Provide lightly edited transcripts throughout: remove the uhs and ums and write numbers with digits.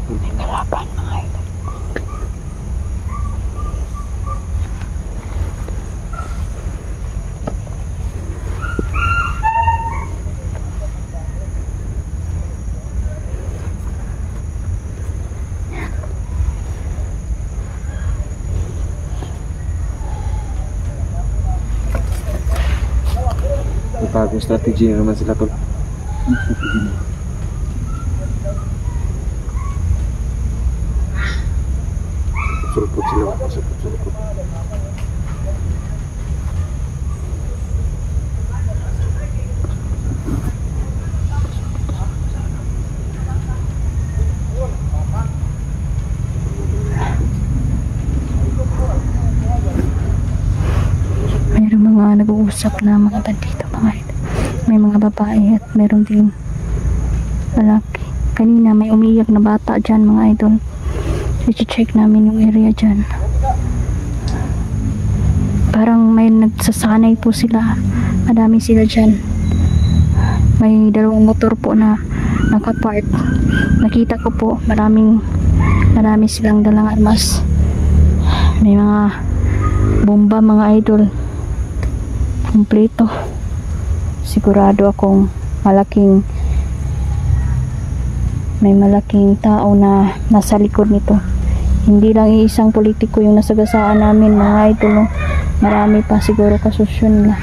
May kalaban mga idol. Bagong strategy na naman sila tol. Sulpot sila, sulpot. Mayroong mga nag-uusap na mga bandito mga idol. May mga babae at meron ding lalaki. Kanina may umiyak na bata dyan mga idol. I-check namin yung area dyan. Parang may nagsasanay po sila. Madami sila dyan. May dalawang motor po na nakapark. Nakita ko po marami silang dalang armas. May mga bomba mga idol. Kompleto. Sigurado akong may malaking tao na nasa likod nito. Hindi lang iisang politiko yung nasagasaan namin mga idol, no? Marami pa siguro kasusyon nila.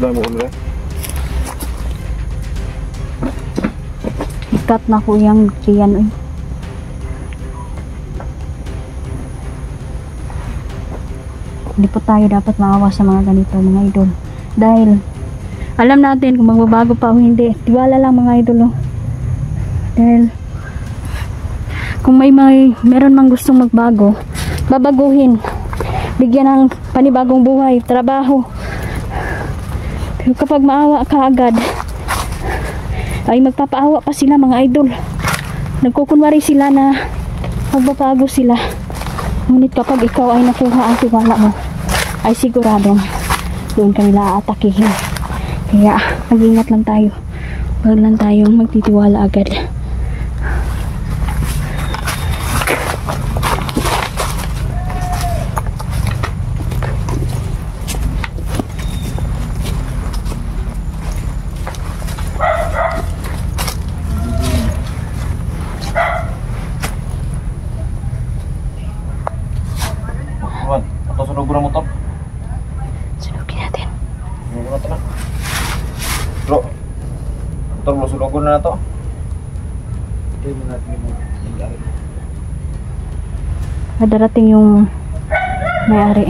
Dami mo ulit. Ikat na ko yung tiyan. Hindi po tayo dapat maawa sa mga ganito mga idol. Dahil alam natin kung magbabago pa o hindi. Tiwala lang mga idol. Dahil kung meron mang gustong magbago, babaguhin. Bigyan ng panibagong buhay, trabaho. Pero kapag maawa ka agad, ay magpapaawa pa sila mga idol. Nagkukunwari sila na magbabago sila. Ngunit kapag ikaw ay nakuha ang tiwala mo, ay siguradong doon kanila aatakihin. Kaya mag-ingat lang tayo. Huwag lang tayong magtitiwala agad. Tol, masulogon na to. Okay, mga nangyari. Darating yung may-ari.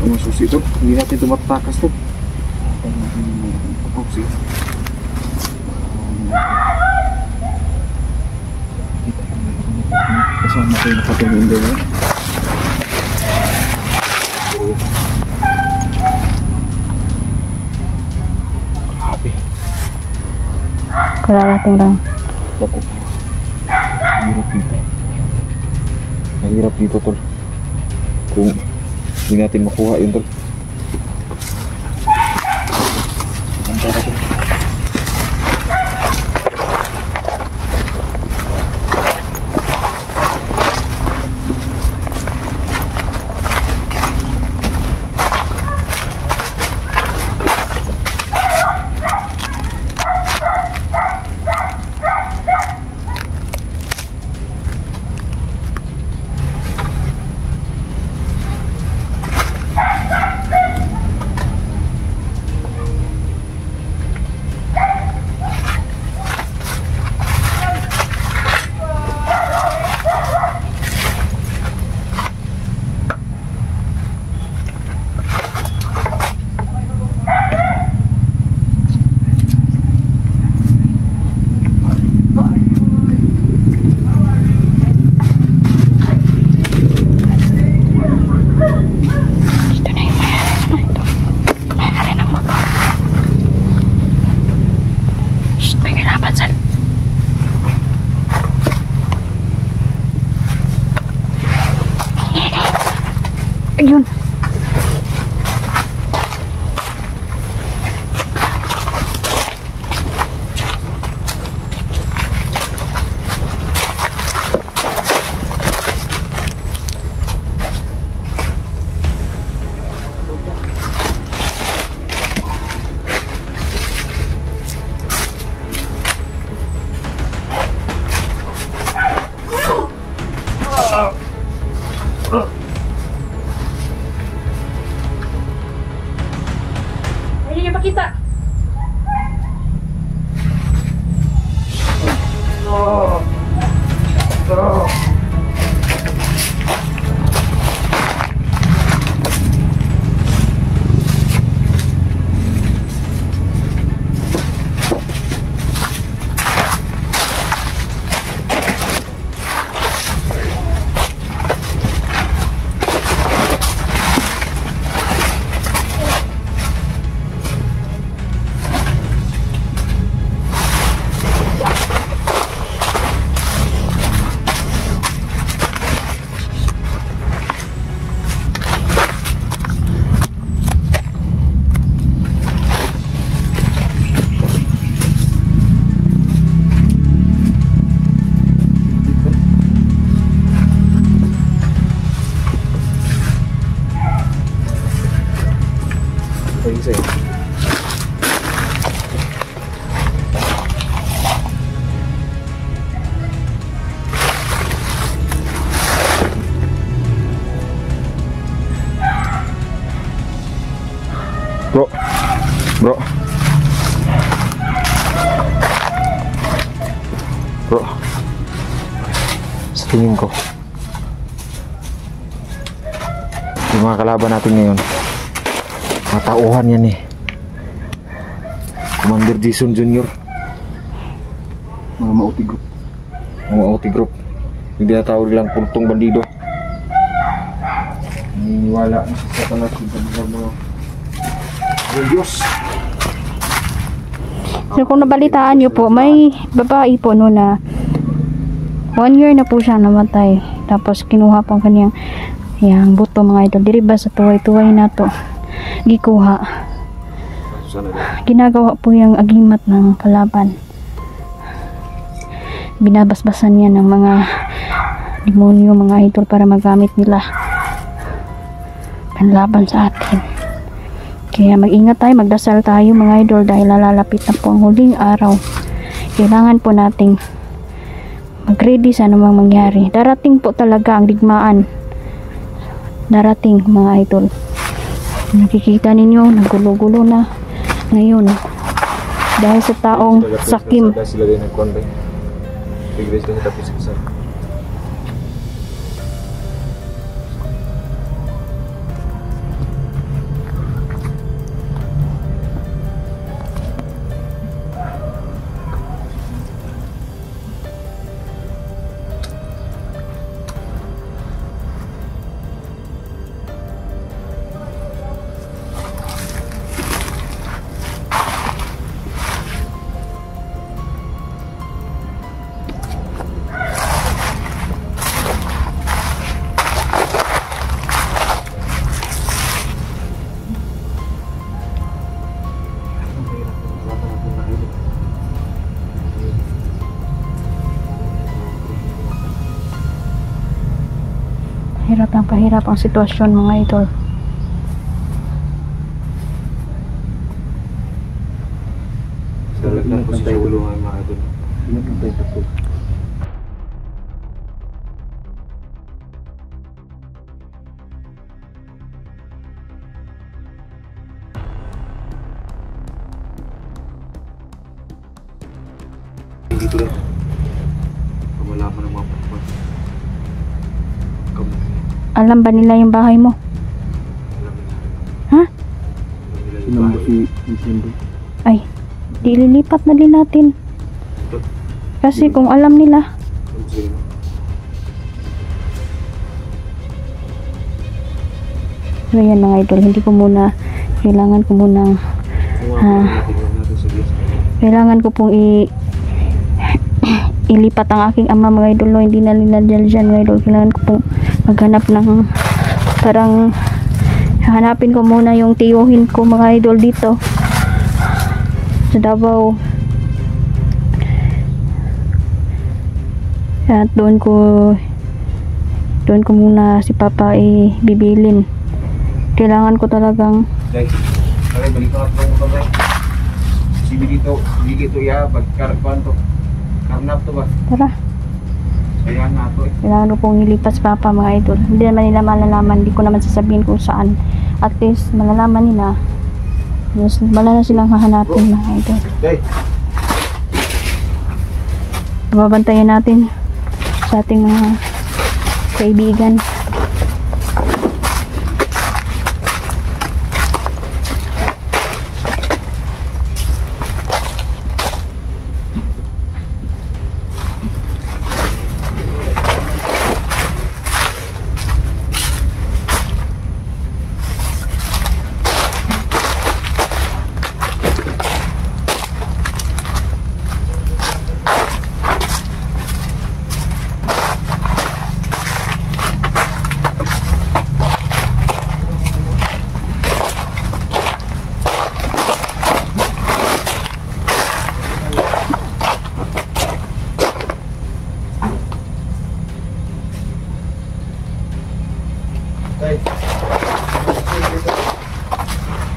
Ang susi to, hindi natin ito matatakas to. Oh, sige. Kasama ko yung nakatingin doon eh. Grabe. Kararating lang. Bako. Mahirap dito. Mahirap dito, tol. Kung hindi natin makuha yun, tol. Antara ko. Ayun. Ayun niya pakita. Sa'yo. Bro. Bro. Bro. Sa tingin ko, yung mga kalaban natin ngayon, matauhan yan eh. Commander Jason Jr. Mga Mauti Group. Mga Mauti Group. Yung tinatawag nilang pultong bandido. Naniniwala na si Satanas sa mga Diyos. So kung nabalitaan nyo po, may babae po no na 1 year na po siya namatay. Tapos kinuha po ang kanyang yang buto mga idol. Diriba sa tuway-tuway na to. Gikuha. Ginagawa po yung agimat ng kalaban. Binabasbasan niya ng mga demonyo mga idol para magamit nila panlaban sa atin. Kaya mag-ingat tayo, magdasal tayo mga idol dahil lalapit na po ang huling araw. Kailangan po nating mag-ready sa anumang mangyari. Darating po talaga ang digmaan. Darating mga idol. Nakikita ninyo, nagulo-gulo na ngayon. Dahil sa taong sakim. Sila din nagkonday. Bigres kasi tapos isa. Hirap ang pahirap ang sitwasyon mga idol. Dalag po sa ulo ng mga idol. Dito lang. Kamalaman ng mga pagpapag. Alam ba nila yung bahay mo? Ha? Ay, dililipat na din natin. Kasi kung alam nila. So yan mga idol, hindi ko muna, kailangan ko muna kailangan ko pong ilipat ang aking ama mga idol. Hindi na nila dyan mga idol. Kailangan ko pong maghanap ng parang hanapin ko muna yung tiyuhin ko mga idol dito sa Davao. At doon ko muna si Papa bibilin. Kailangan ko talagang balik ko na po mo. Sige dito ya, pagkarpan to. Karnap to ba? tara. Ayan nga to Kailangan ko pong ilipat si Papa mga idol. Hindi naman nila malalaman. Hindi ko naman sasabihin kung saan. At least malalaman nila. Wala na silang hahanapin mga idol. Okay. Babantayan natin sa ating mga kaibigan.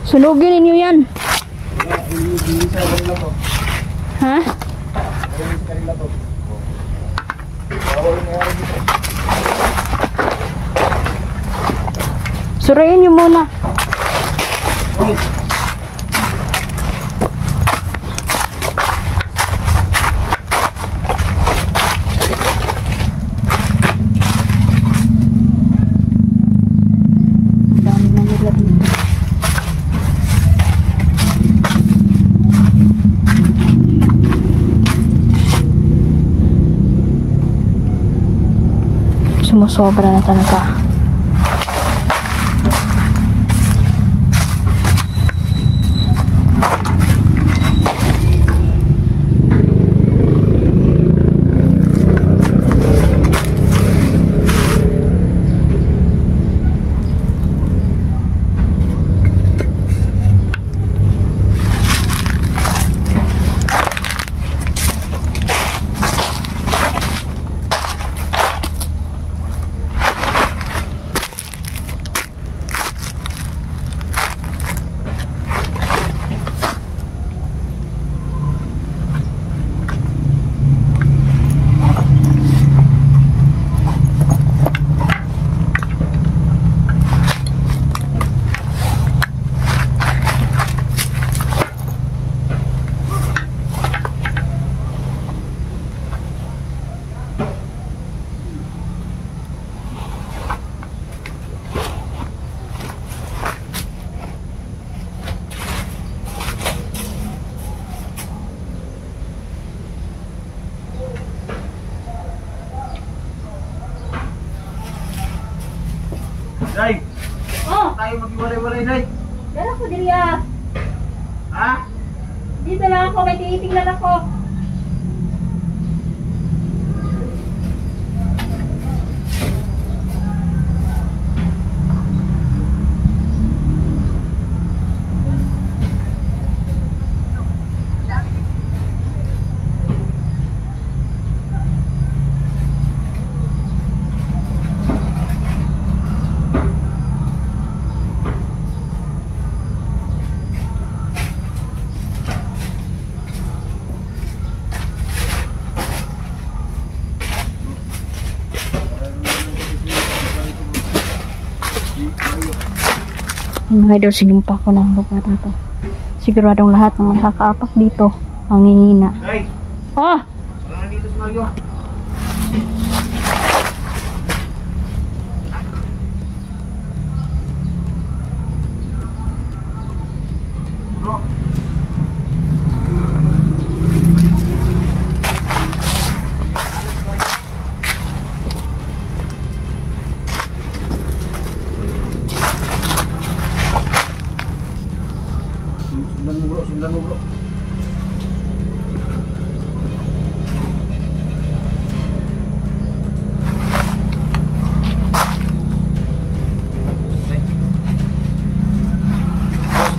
Sunugin ninyo yan. Ha? Surayin nyo muna. Sumusobra na talaga. Day, Oh, tayo maghiwalay-walay, Day. dala ko diri ah. Ha? Dito lang ako, may tinitingnan ako. Mga idol, sinumpa ko ng lugar na to. Siguradong lahat ng nakakaapak dito ang hihina. Day, Oh! parang nandito si Mario. Bro. Sundan mo bro.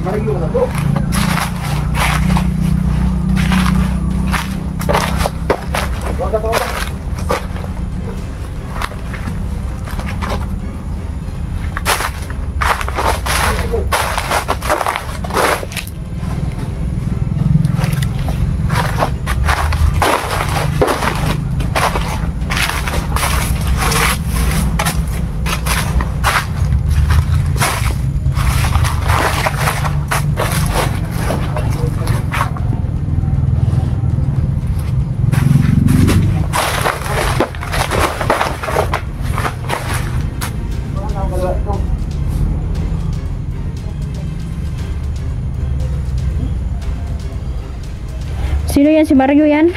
Mario na bro. Wag ka. Sino yan? Si Mario yan?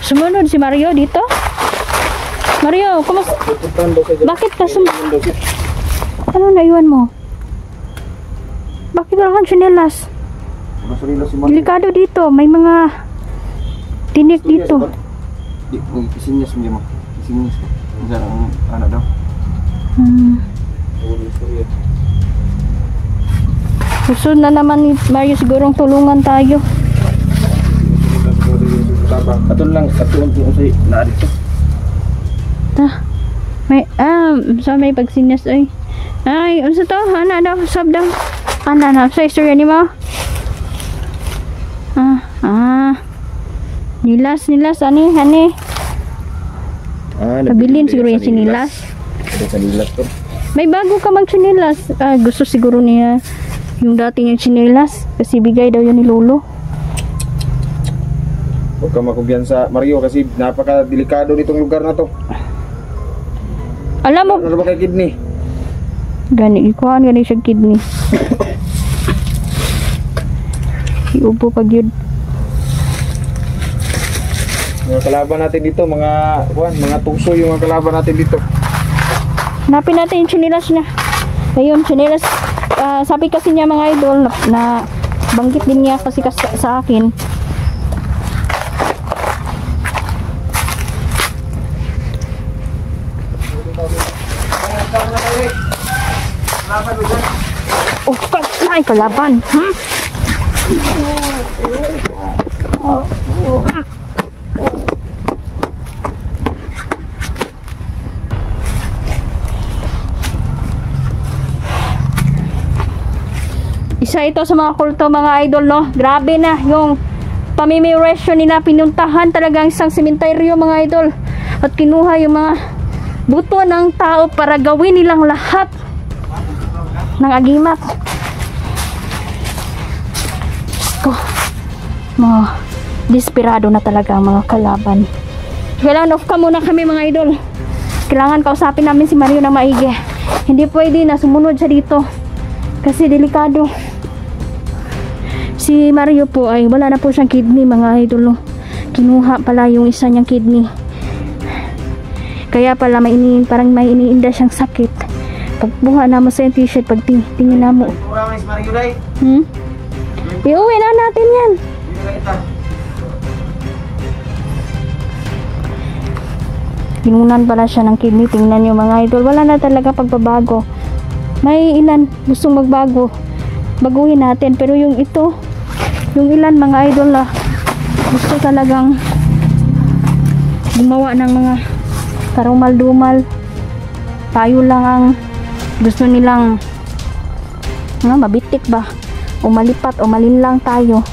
Sumunod si Mario dito? Mario, bakit ka ano naiwan mo? Bakit wala kang tsinelas? Delikado dito, may mga tinik dito. Isinyas mo. Isinyas. Ang anak daw. Susunod na naman ni Mario, sigurong tulungan tayo. Atun lang usay na dito. May pagsinyas ay. Ay, unsa to? Ana daw, sab daw. Ana na sa istorya ni mo. Nilas ani. Nabilin siguro yung sinilas. Sa nilas to. May bago ka mag-sinilas. Gusto siguro niya yung dati niyang sinilas kasi bigay daw yun ni Lolo. Huwag ka makumbiyansa Mario kasi napaka-delikado nitong lugar na to. Alam mo, ano ba kay kidney? gani siya kidney. Iubo pag yun. Mga kalaban natin dito, mga tuso yung mga kalaban natin dito. Hanapin natin yung chinilas niya. Ayun, chinilas. Sabi kasi niya mga idol na banggit din niya kasi sa akin. Oh, ay, kalaban. Isa ito sa mga kulto mga idol, no? Grabe na yung pamimiresyo nila. Pinuntahan talagang isang sementeryo mga idol at kinuha yung mga buto ng tao para gawin nilang lahat ng agimat. Mga desperado na talaga ang mga kalaban. Kailangan off ka muna kami mga idol. Kailangan kausapin namin si Mario ng maigi. Hindi pwede na sumunod siya dito kasi delikado. Si Mario po ay wala na po siyang kidney mga idol. Kinuha pala yung isa niyang kidney. Kaya pala parang may iniinda siyang sakit. Pagbuha na mo sa yung t-shirt, pag tingin na mo. Kurang is Mariulay. Iuwi na natin yan. Hindi na kita. Tinunan pala siya ng kidney. Tingnan nyo mga idol. Wala na talaga pagbabago. May ilan gustong magbago. Baguhin natin. Pero yung ito, yung ilan mga idol na gusto talagang gumawa ng mga karumal-dumal. Tayo lang ang gusto nilang mabitik ba? O malipat o malinlang tayo.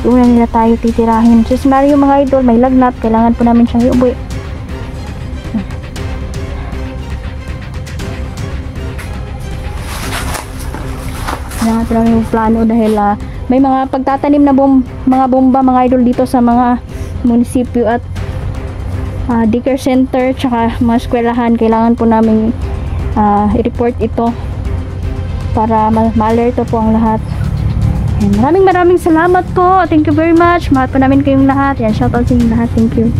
Doon na nila tayo titirahin. Sis Mario mga idol, may lagnat. Kailangan po namin siyang iuwi. Kailangan po namin yung plano dahil may mga pagtatanim na mga bomba mga idol dito sa mga munisipyo at daycare center tsaka mga eskwelahan. Kailangan po namin i-report ito para ma-alerto po ang lahat. Maraming salamat po. Thank you very much. Mahal po namin kayong lahat. Yan, shoutout sa inyo lahat. Thank you.